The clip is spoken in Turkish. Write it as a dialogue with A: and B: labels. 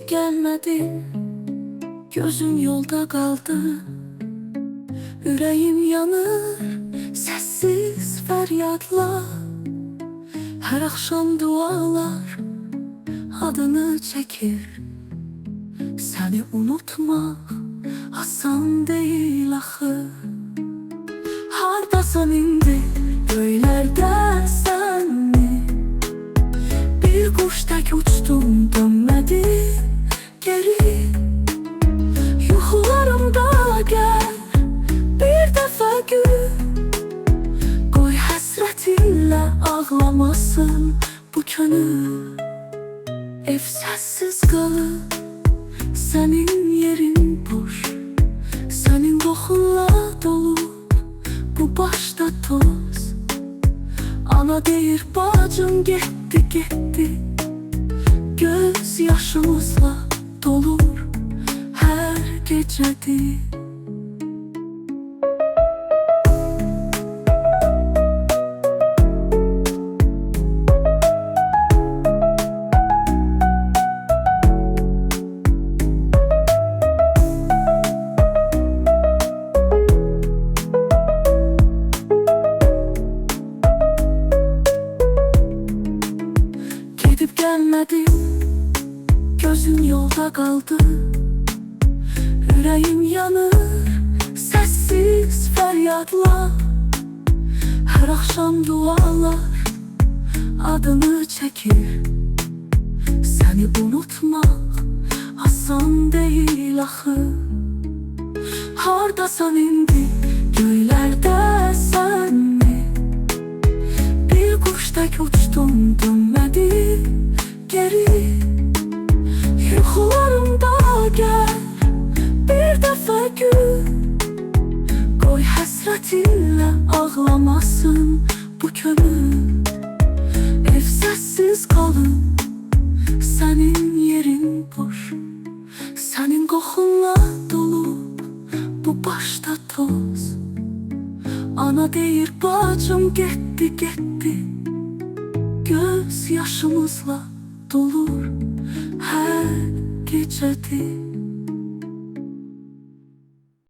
A: Gidip gelmedin, gözüm yolda kaldı. Yüreğim yanır, sessiz feryatla. Her akşam dualar adını çekir. Seni unutmak asan değil axı. Hardasan indi, göylerde sen mi? Bir kuş tek uçtum, dönmedi geri. Yuxularımda gel, bir dəfə gül. Qoy həsrətinlə ağlamasın bu könül. Ev səssiz qalır, sənin yerin boş. Sənin qoxunla dolu, bu başda toz. Ana deyir bacım getdi, getdi. Göz yaşımızla dolur hər gecədir. Gidip gelmedin, gözüm yolda kaldı. Yüreğim yanır, sessiz feryatla. Her akşam dualar adını çekir. Seni unutmak asan değil axı. Hardasan indi, göylerde sen mi? Bir kuş tek uçtum, dönmedi geri. Yuxularımda gel, bir dəfə gül. Qoy həsrətinlə ağlamasın bu könül. Ev səssiz qalın, sənin yerin boş. Sənin qoxunla dolu, bu başda toz. Ana deyir bacım getdi, getdi. Göz yaşımızla dolur hər gecədir.